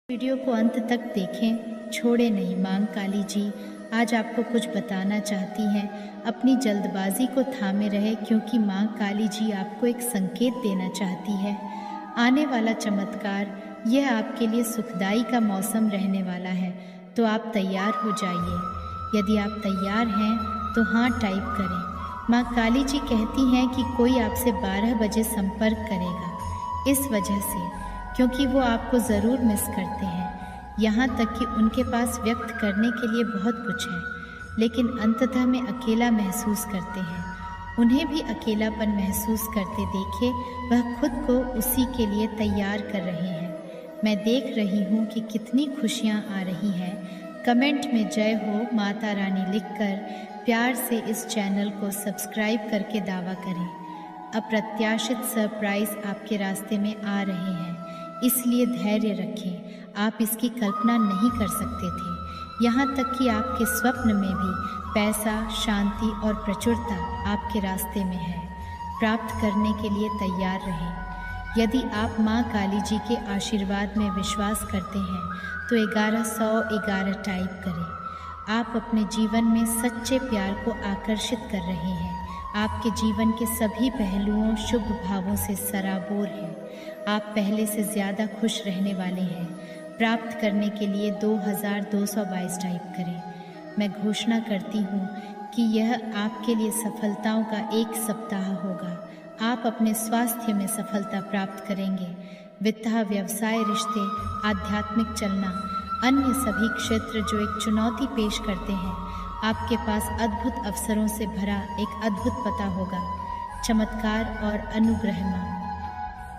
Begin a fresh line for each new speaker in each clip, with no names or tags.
Video को अंत तक देखें, छोड़े नहीं। मां काली जी आज आपको कुछ बताना चाहती हैं। अपनी जल्दबाजी को थामे रहे, क्योंकि मां काली जी आपको एक संकेत देना चाहती है। आने वाला चमत्कार, यह आपके लिए सुखदाई का मौसम रहने वाला है, तो आप तैयार हो जाइए। यदि आप तैयार हैं तो हाँ टाइप करें। मां काली जी कहती हैं कि कोई आपसे 12 बजे संपर्क करेगा, इस वजह से क्योंकि वो आपको ज़रूर मिस करते हैं। यहाँ तक कि उनके पास व्यक्त करने के लिए बहुत कुछ है, लेकिन अंततः में अकेला महसूस करते हैं। उन्हें भी अकेलापन महसूस करते देखे वह खुद को उसी के लिए तैयार कर रहे हैं। मैं देख रही हूँ कि कितनी खुशियाँ आ रही हैं। कमेंट में जय हो माता रानी लिखकर प्यार से इस चैनल को सब्सक्राइब करके दावा करें। अप्रत्याशित सरप्राइज़ आपके रास्ते में आ रहे हैं, इसलिए धैर्य रखें। आप इसकी कल्पना नहीं कर सकते थे। यहाँ तक कि आपके स्वप्न में भी पैसा, शांति और प्रचुरता आपके रास्ते में है। प्राप्त करने के लिए तैयार रहें। यदि आप माँ काली जी के आशीर्वाद में विश्वास करते हैं तो 1111 टाइप करें। आप अपने जीवन में सच्चे प्यार को आकर्षित कर रहे हैं। आपके जीवन के सभी पहलुओं शुभ भावों से सराबोर हैं। आप पहले से ज़्यादा खुश रहने वाले हैं। प्राप्त करने के लिए 2222 टाइप करें। मैं घोषणा करती हूँ कि यह आपके लिए सफलताओं का एक सप्ताह होगा। आप अपने स्वास्थ्य में सफलता प्राप्त करेंगे। वित्त, व्यवसाय, रिश्ते, आध्यात्मिक चलना, अन्य सभी क्षेत्र जो एक चुनौती पेश करते हैं, आपके पास अद्भुत अवसरों से भरा एक अद्भुत पता होगा। चमत्कार और अनुग्रह माँ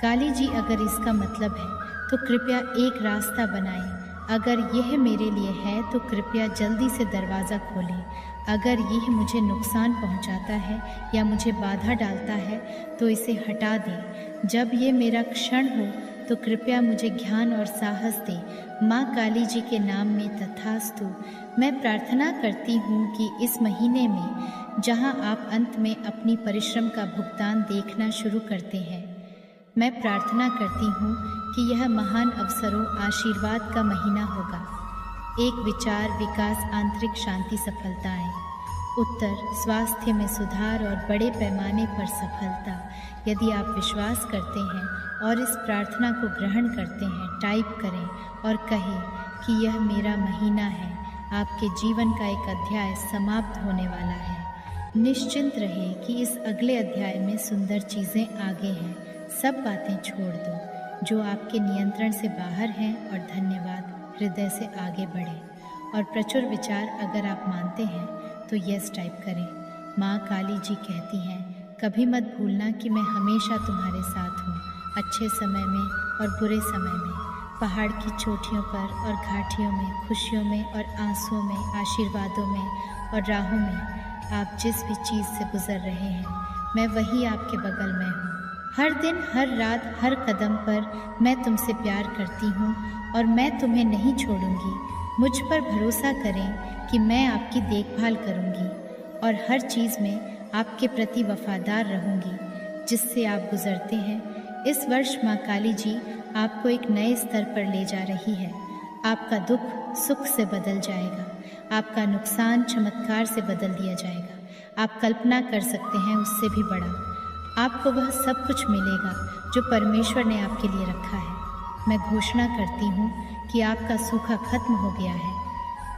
काली जी, अगर इसका मतलब है तो कृपया एक रास्ता बनाएं। अगर यह मेरे लिए है तो कृपया जल्दी से दरवाज़ा खोलें। अगर यह मुझे नुकसान पहुंचाता है या मुझे बाधा डालता है तो इसे हटा दें। जब ये मेरा क्षण हो तो कृपया मुझे ज्ञान और साहस दें। माँ काली जी के नाम में तथास्तु। मैं प्रार्थना करती हूँ कि इस महीने में जहाँ आप अंत में अपनी परिश्रम का भुगतान देखना शुरू करते हैं, मैं प्रार्थना करती हूँ कि यह महान अवसरों, आशीर्वाद का महीना होगा। एक विचार, विकास, आंतरिक शांति, सफलताएं। उत्तर, स्वास्थ्य में सुधार और बड़े पैमाने पर सफलता। यदि आप विश्वास करते हैं और इस प्रार्थना को ग्रहण करते हैं, टाइप करें और कहें कि यह मेरा महीना है। आपके जीवन का एक अध्याय समाप्त होने वाला है। निश्चिंत रहे कि इस अगले अध्याय में सुंदर चीज़ें आगे हैं। सब बातें छोड़ दो जो आपके नियंत्रण से बाहर हैं और धन्यवाद हृदय से आगे बढ़ें। और प्रचुर विचार, अगर आप मानते हैं तो यस टाइप करें। माँ काली जी कहती हैं, कभी मत भूलना कि मैं हमेशा तुम्हारे साथ हूँ, अच्छे समय में और बुरे समय में, पहाड़ की चोटियों पर और घाटियों में, खुशियों में और आंसुओं में, आशीर्वादों में और राहों में। आप जिस भी चीज़ से गुजर रहे हैं, मैं वही आपके बगल में हूँ। हर दिन, हर रात, हर कदम पर मैं तुमसे प्यार करती हूँ और मैं तुम्हें नहीं छोड़ूंगी। मुझ पर भरोसा करें कि मैं आपकी देखभाल करूँगी और हर चीज़ में आपके प्रति वफादार रहूँगी जिससे आप गुजरते हैं। इस वर्ष माँ काली जी आपको एक नए स्तर पर ले जा रही है। आपका दुख सुख से बदल जाएगा। आपका नुकसान चमत्कार से बदल दिया जाएगा। आप कल्पना कर सकते हैं उससे भी बड़ा। आपको वह सब कुछ मिलेगा जो परमेश्वर ने आपके लिए रखा है। मैं घोषणा करती हूँ कि आपका सूखा खत्म हो गया है।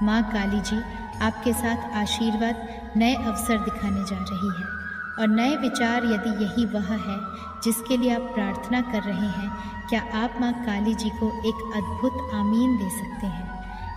माँ काली जी आपके साथ आशीर्वाद, नए अवसर दिखाने जा रही है और नए विचार। यदि यही वह है जिसके लिए आप प्रार्थना कर रहे हैं, क्या आप माँ काली जी को एक अद्भुत आमीन दे सकते हैं?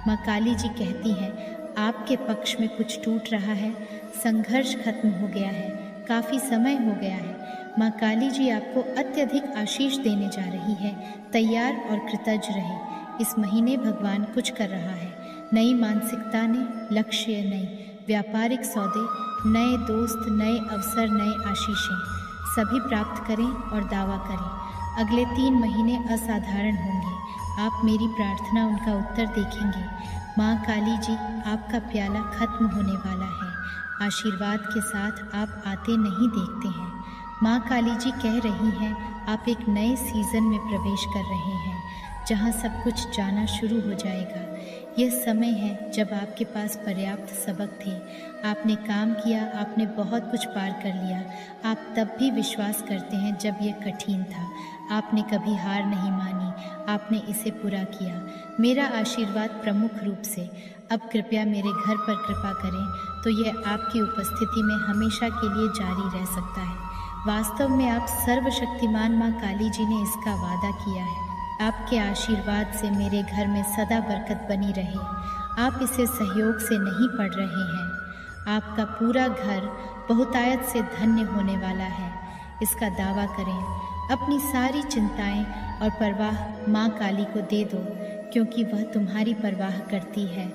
माँ काली जी कहती हैं, आपके पक्ष में कुछ टूट रहा है, संघर्ष खत्म हो गया है, काफ़ी समय हो गया है। माँ काली जी आपको अत्यधिक आशीष देने जा रही है। तैयार और कृतज्ञ रहे। इस महीने भगवान कुछ कर रहा है। नई मानसिकता ने, लक्ष्य नई, व्यापारिक सौदे, नए दोस्त, नए अवसर, नए आशीषें सभी प्राप्त करें और दावा करें। अगले 3 महीने असाधारण होंगे। आप मेरी प्रार्थना, उनका उत्तर देखेंगे। माँ काली जी आपका प्याला खत्म होने वाला है। आशीर्वाद के साथ आप आते नहीं देखते हैं। माँ काली जी कह रही हैं, आप एक नए सीज़न में प्रवेश कर रहे हैं। जहाँ सब कुछ जाना शुरू हो जाएगा। यह समय है जब आपके पास पर्याप्त सबक थे। आपने काम किया, आपने बहुत कुछ पार कर लिया। आप तब भी विश्वास करते हैं जब यह कठिन था। आपने कभी हार नहीं मानी, आपने इसे पूरा किया। मेरा आशीर्वाद प्रमुख रूप से अब कृपया मेरे घर पर कृपा करें, तो यह आपकी उपस्थिति में हमेशा के लिए जारी रह सकता है। वास्तव में आप सर्वशक्तिमान माँ काली जी ने इसका वादा किया है। आपके आशीर्वाद से मेरे घर में सदा बरकत बनी रहे। आप इसे सहयोग से नहीं पढ़ रहे हैं। आपका पूरा घर बहुतायत से धन्य होने वाला है, इसका दावा करें। अपनी सारी चिंताएं और परवाह माँ काली को दे दो, क्योंकि वह तुम्हारी परवाह करती है।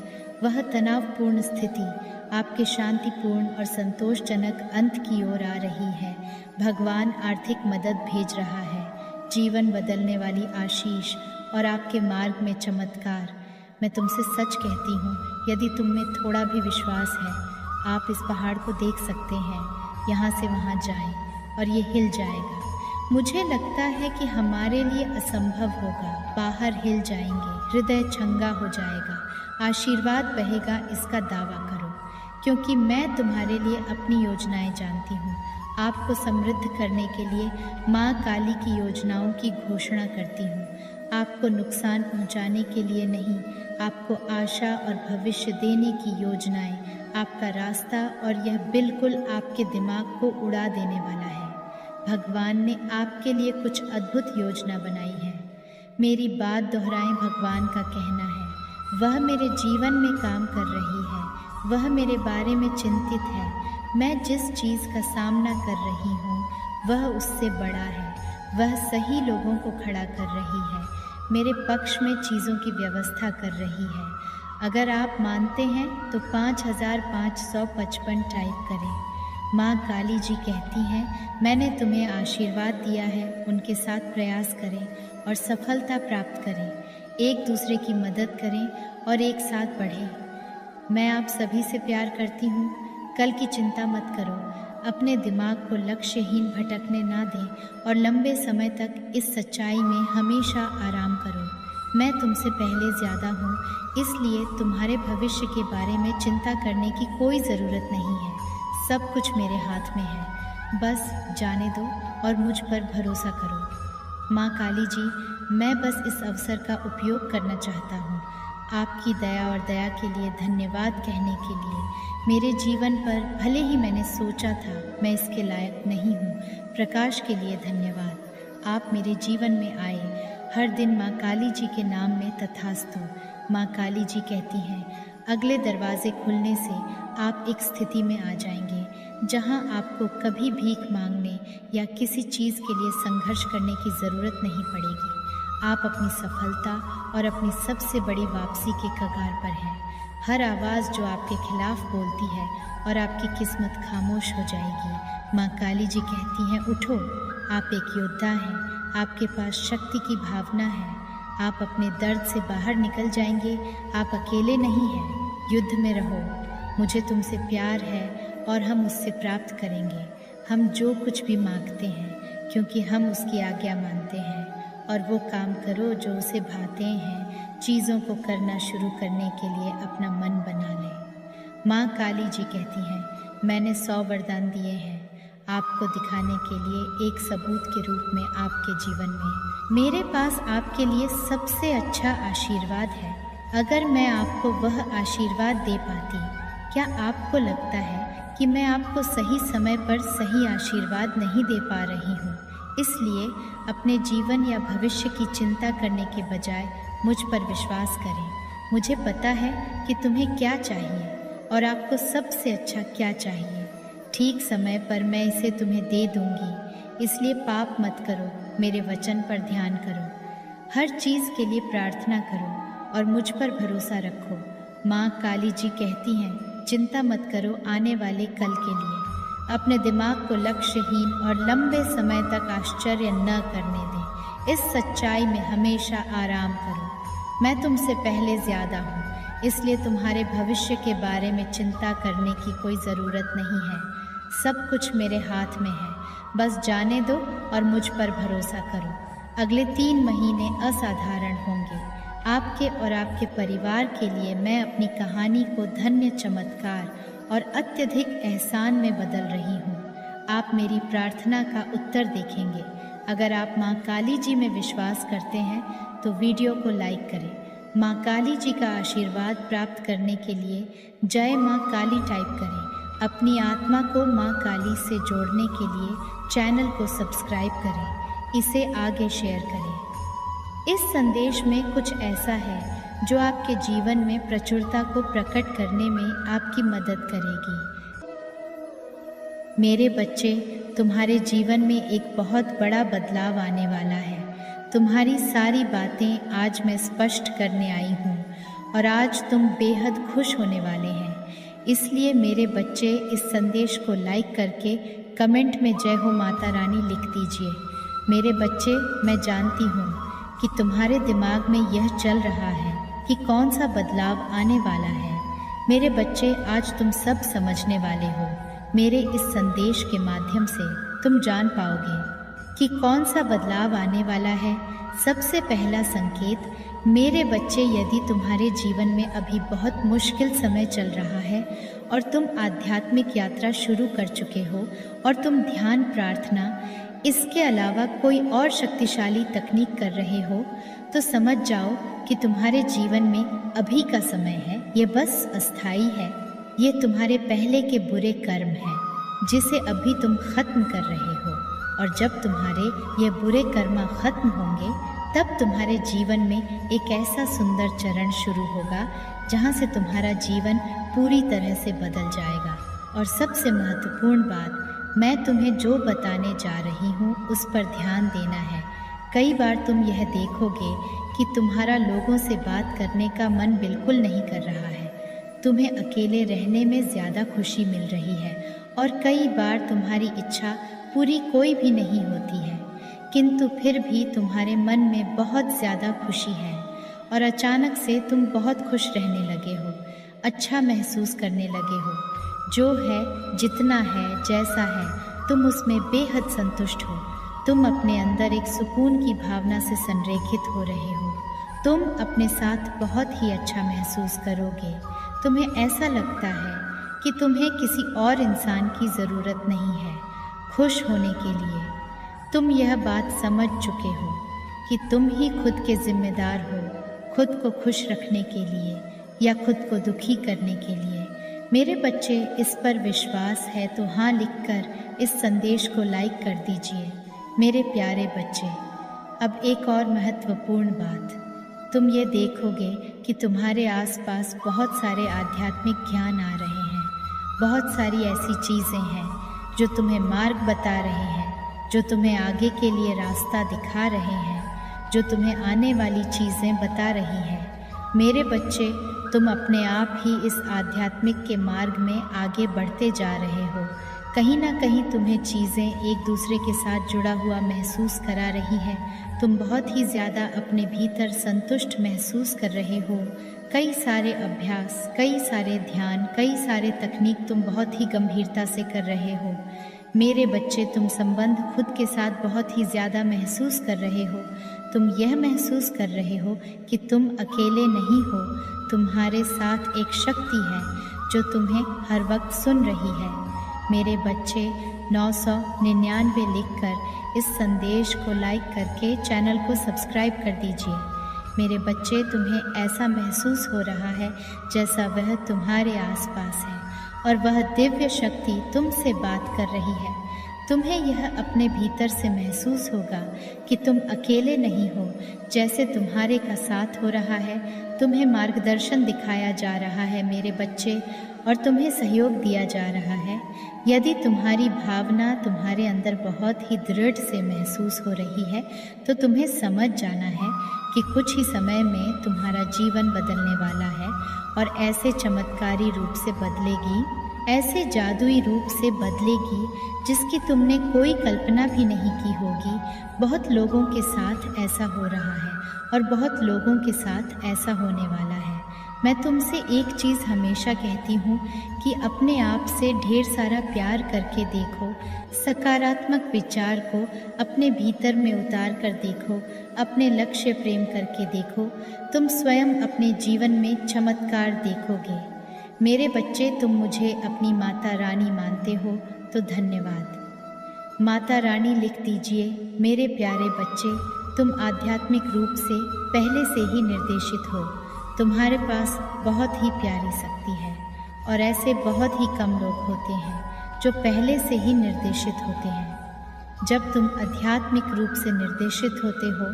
वह तनावपूर्ण स्थिति आपके शांतिपूर्ण और संतोषजनक अंत की ओर आ रही है। भगवान आर्थिक मदद भेज रहा है, जीवन बदलने वाली आशीष और आपके मार्ग में चमत्कार। मैं तुमसे सच कहती हूँ, यदि तुम में थोड़ा भी विश्वास है, आप इस पहाड़ को देख सकते हैं। यहाँ से वहाँ जाएं और ये हिल जाएगा। मुझे लगता है कि हमारे लिए असंभव होगा। बाहर हिल जाएंगे, हृदय चंगा हो जाएगा, आशीर्वाद बहेगा, इसका दावा करो, क्योंकि मैं तुम्हारे लिए अपनी योजनाएं जानती हूँ। आपको समृद्ध करने के लिए माँ काली की योजनाओं की घोषणा करती हूँ। आपको नुकसान पहुँचाने के लिए नहीं, आपको आशा और भविष्य देने की योजनाएं, आपका रास्ता, और यह बिल्कुल आपके दिमाग को उड़ा देने वाला है। भगवान ने आपके लिए कुछ अद्भुत योजना बनाई है। मेरी बात दोहराएं, भगवान का कहना है, वह मेरे जीवन में काम कर रही है, वह मेरे बारे में चिंतित है। मैं जिस चीज़ का सामना कर रही हूँ वह उससे बड़ा है। वह सही लोगों को खड़ा कर रही है, मेरे पक्ष में चीज़ों की व्यवस्था कर रही है। अगर आप मानते हैं तो 5555 टाइप करें। माँ काली जी कहती हैं, मैंने तुम्हें आशीर्वाद दिया है, उनके साथ प्रयास करें और सफलता प्राप्त करें। एक दूसरे की मदद करें और एक साथ बढ़ें। मैं आप सभी से प्यार करती हूँ। कल की चिंता मत करो। अपने दिमाग को लक्ष्यहीन भटकने ना दें और लंबे समय तक इस सच्चाई में हमेशा आराम करो। मैं तुमसे पहले ज़्यादा हूँ, इसलिए तुम्हारे भविष्य के बारे में चिंता करने की कोई ज़रूरत नहीं है। सब कुछ मेरे हाथ में है, बस जाने दो और मुझ पर भरोसा करो। माँ काली जी, मैं बस इस अवसर का उपयोग करना चाहता हूँ, आपकी दया और दया के लिए धन्यवाद कहने के लिए। मेरे जीवन पर भले ही मैंने सोचा था मैं इसके लायक नहीं हूँ, प्रकाश के लिए धन्यवाद। आप मेरे जीवन में आए, हर दिन माँ काली जी के नाम में तथास्तु। माँ काली जी कहती हैं, अगले दरवाजे खुलने से आप एक स्थिति में आ जाएंगे जहाँ आपको कभी भीख मांगने या किसी चीज़ के लिए संघर्ष करने की ज़रूरत नहीं पड़ेगी। आप अपनी सफलता और अपनी सबसे बड़ी वापसी के कगार पर हैं। हर आवाज़ जो आपके खिलाफ बोलती है और आपकी किस्मत खामोश हो जाएगी। माँ काली जी कहती हैं, उठो, आप एक योद्धा हैं, आपके पास शक्ति की भावना है। आप अपने दर्द से बाहर निकल जाएंगे, आप अकेले नहीं हैं। युद्ध में रहो, मुझे तुमसे प्यार है और हम उससे प्राप्त करेंगे। हम जो कुछ भी मांगते हैं, क्योंकि हम उसकी आज्ञा मानते हैं, और वो काम करो जो उसे भाते हैं। चीज़ों को करना शुरू करने के लिए अपना मन बना लें। माँ काली जी कहती हैं, मैंने 100 वरदान दिए हैं आपको दिखाने के लिए, एक सबूत के रूप में आपके जीवन में। मेरे पास आपके लिए सबसे अच्छा आशीर्वाद है। अगर मैं आपको वह आशीर्वाद दे पाती, क्या आपको लगता है कि मैं आपको सही समय पर सही आशीर्वाद नहीं दे पा रही हूँ? इसलिए अपने जीवन या भविष्य की चिंता करने के बजाय मुझ पर विश्वास करें। मुझे पता है कि तुम्हें क्या चाहिए और आपको सबसे अच्छा क्या चाहिए। ठीक समय पर मैं इसे तुम्हें दे दूंगी, इसलिए पाप मत करो, मेरे वचन पर ध्यान करो। हर चीज़ के लिए प्रार्थना करो और मुझ पर भरोसा रखो। माँ काली जी कहती हैं, चिंता मत करो आने वाले कल के लिए। अपने दिमाग को लक्ष्यहीन और लंबे समय तक आश्चर्य न करने दें। इस सच्चाई में हमेशा आराम करो। मैं तुमसे पहले ज़्यादा हूँ, इसलिए तुम्हारे भविष्य के बारे में चिंता करने की कोई ज़रूरत नहीं है। सब कुछ मेरे हाथ में है, बस जाने दो और मुझ पर भरोसा करो। अगले 3 महीने असाधारण होंगे। आपके और आपके परिवार के लिए मैं अपनी कहानी को धन्य, चमत्कार और अत्यधिक एहसान में बदल रही हूँ। आप मेरी प्रार्थना का उत्तर देखेंगे। अगर आप माँ काली जी में विश्वास करते हैं तो वीडियो को लाइक करें। माँ काली जी का आशीर्वाद प्राप्त करने के लिए जय माँ काली टाइप करें। अपनी आत्मा को माँ काली से जोड़ने के लिए चैनल को सब्सक्राइब करें, इसे आगे शेयर करें। इस संदेश में कुछ ऐसा है जो आपके जीवन में प्रचुरता को प्रकट करने में आपकी मदद करेगी। मेरे बच्चे, तुम्हारे जीवन में एक बहुत बड़ा बदलाव आने वाला है। तुम्हारी सारी बातें आज मैं स्पष्ट करने आई हूँ और आज तुम बेहद खुश होने वाले हैं। इसलिए मेरे बच्चे, इस संदेश को लाइक करके कमेंट में जय हो माता रानी लिख दीजिए। मेरे बच्चे, मैं जानती हूँ कि तुम्हारे दिमाग में यह चल रहा है कि कौन सा बदलाव आने वाला है। मेरे बच्चे, आज तुम सब समझने वाले हो। मेरे इस संदेश के माध्यम से तुम जान पाओगे कि कौन सा बदलाव आने वाला है। सबसे पहला संकेत, मेरे बच्चे, यदि तुम्हारे जीवन में अभी बहुत मुश्किल समय चल रहा है और तुम आध्यात्मिक यात्रा शुरू कर चुके हो और तुम ध्यान, प्रार्थना, इसके अलावा कोई और शक्तिशाली तकनीक कर रहे हो, तो समझ जाओ कि तुम्हारे जीवन में अभी का समय है, ये बस अस्थाई है। ये तुम्हारे पहले के बुरे कर्म हैं जिसे अभी तुम खत्म कर रहे हो, और जब तुम्हारे ये बुरे कर्म खत्म होंगे तब तुम्हारे जीवन में एक ऐसा सुंदर चरण शुरू होगा जहाँ से तुम्हारा जीवन पूरी तरह से बदल जाएगा। और सबसे महत्वपूर्ण बात, मैं तुम्हें जो बताने जा रही हूँ उस पर ध्यान देना है। कई बार तुम यह देखोगे कि तुम्हारा लोगों से बात करने का मन बिल्कुल नहीं कर रहा है। तुम्हें अकेले रहने में ज़्यादा खुशी मिल रही है और कई बार तुम्हारी इच्छा पूरी कोई भी नहीं होती है, किंतु फिर भी तुम्हारे मन में बहुत ज़्यादा खुशी है और अचानक से तुम बहुत खुश रहने लगे हो, अच्छा महसूस करने लगे हो। जो है, जितना है, जैसा है, तुम उसमें बेहद संतुष्ट हो। तुम अपने अंदर एक सुकून की भावना से संरेखित हो रहे हो। तुम अपने साथ बहुत ही अच्छा महसूस करोगे। तुम्हें ऐसा लगता है कि तुम्हें किसी और इंसान की ज़रूरत नहीं है खुश होने के लिए। तुम यह बात समझ चुके हो कि तुम ही खुद के जिम्मेदार हो, खुद को खुश रखने के लिए या खुद को दुखी करने के लिए। मेरे बच्चे, इस पर विश्वास है तो हाँ लिखकर इस संदेश को लाइक कर दीजिए। मेरे प्यारे बच्चे, अब एक और महत्वपूर्ण बात, तुम ये देखोगे कि तुम्हारे आसपास बहुत सारे आध्यात्मिक ज्ञान आ रहे हैं। बहुत सारी ऐसी चीज़ें हैं जो तुम्हें मार्ग बता रहे हैं, जो तुम्हें आगे के लिए रास्ता दिखा रहे हैं, जो तुम्हें आने वाली चीज़ें बता रही हैं। मेरे बच्चे, तुम अपने आप ही इस आध्यात्मिक के मार्ग में आगे बढ़ते जा रहे हो। कहीं ना कहीं तुम्हें चीज़ें एक दूसरे के साथ जुड़ा हुआ महसूस करा रही है। तुम बहुत ही ज़्यादा अपने भीतर संतुष्ट महसूस कर रहे हो। कई सारे अभ्यास, कई सारे ध्यान, कई सारे तकनीक तुम बहुत ही गंभीरता से कर रहे हो। मेरे बच्चे, तुम संबंध खुद के साथ बहुत ही ज़्यादा महसूस कर रहे हो। तुम यह महसूस कर रहे हो कि तुम अकेले नहीं हो, तुम्हारे साथ एक शक्ति है जो तुम्हें हर वक्त सुन रही है। मेरे बच्चे, 999 लिखकर इस संदेश को लाइक करके चैनल को सब्सक्राइब कर दीजिए। मेरे बच्चे, तुम्हें ऐसा महसूस हो रहा है जैसा वह तुम्हारे आसपास है और वह दिव्य शक्ति तुमसे बात कर रही है। तुम्हें यह अपने भीतर से महसूस होगा कि तुम अकेले नहीं हो, जैसे तुम्हारे का साथ हो रहा है। तुम्हें मार्गदर्शन दिखाया जा रहा है मेरे बच्चे, और तुम्हें सहयोग दिया जा रहा है। यदि तुम्हारी भावना तुम्हारे अंदर बहुत ही दृढ़ से महसूस हो रही है तो तुम्हें समझ जाना है कि कुछ ही समय में तुम्हारा जीवन बदलने वाला है और ऐसे चमत्कारी रूप से बदलेगी, ऐसे जादुई रूप से बदलेगी जिसकी तुमने कोई कल्पना भी नहीं की होगी। बहुत लोगों के साथ ऐसा हो रहा है और बहुत लोगों के साथ ऐसा होने वाला है। मैं तुमसे एक चीज़ हमेशा कहती हूँ कि अपने आप से ढेर सारा प्यार करके देखो, सकारात्मक विचार को अपने भीतर में उतार कर देखो, अपने लक्ष्य प्रेम करके देखो, तुम स्वयं अपने जीवन में चमत्कार देखोगे। मेरे बच्चे, तुम मुझे अपनी माता रानी मानते हो तो धन्यवाद। माता रानी लिख दीजिए, मेरे प्यारे बच्चे, तुम आध्यात्मिक रूप से पहले से ही निर्देशित हो। तुम्हारे पास बहुत ही प्यारी शक्ति है और ऐसे बहुत ही कम लोग होते हैं जो पहले से ही निर्देशित होते हैं। जब तुम आध्यात्मिक रूप से निर्देशित होते हो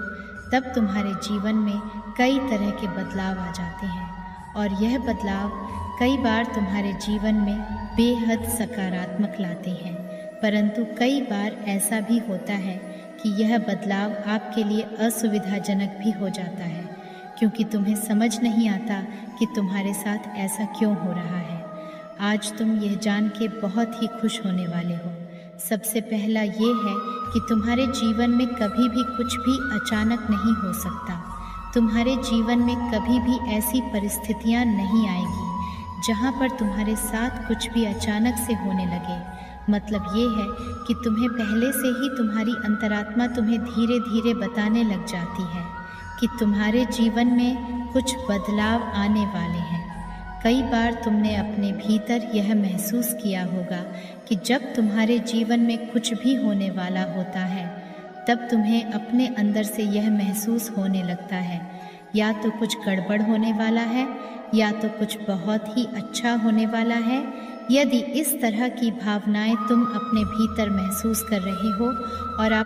तब तुम्हारे जीवन में कई तरह के बदलाव आ जाते हैं और यह बदलाव कई बार तुम्हारे जीवन में बेहद सकारात्मक लाते हैं, परंतु कई बार ऐसा भी होता है कि यह बदलाव आपके लिए असुविधाजनक भी हो जाता है, क्योंकि तुम्हें समझ नहीं आता कि तुम्हारे साथ ऐसा क्यों हो रहा है। आज तुम यह जान के बहुत ही खुश होने वाले हो। सबसे पहला ये है कि तुम्हारे जीवन में कभी भी कुछ भी अचानक नहीं हो सकता। तुम्हारे जीवन में कभी भी ऐसी परिस्थितियां नहीं आएगी जहां पर तुम्हारे साथ कुछ भी अचानक से होने लगे। मतलब ये है कि तुम्हें पहले से ही तुम्हारी अंतरात्मा तुम्हें धीरे धीरे बताने लग जाती है कि तुम्हारे जीवन में कुछ बदलाव आने वाले हैं। कई बार तुमने अपने भीतर यह महसूस किया होगा कि जब तुम्हारे जीवन में कुछ भी होने वाला होता है तब तुम्हें अपने अंदर से यह महसूस होने लगता है या तो कुछ गड़बड़ होने वाला है या तो कुछ बहुत ही अच्छा होने वाला है। यदि इस तरह की भावनाएं तुम अपने भीतर महसूस कर रहे हो और आप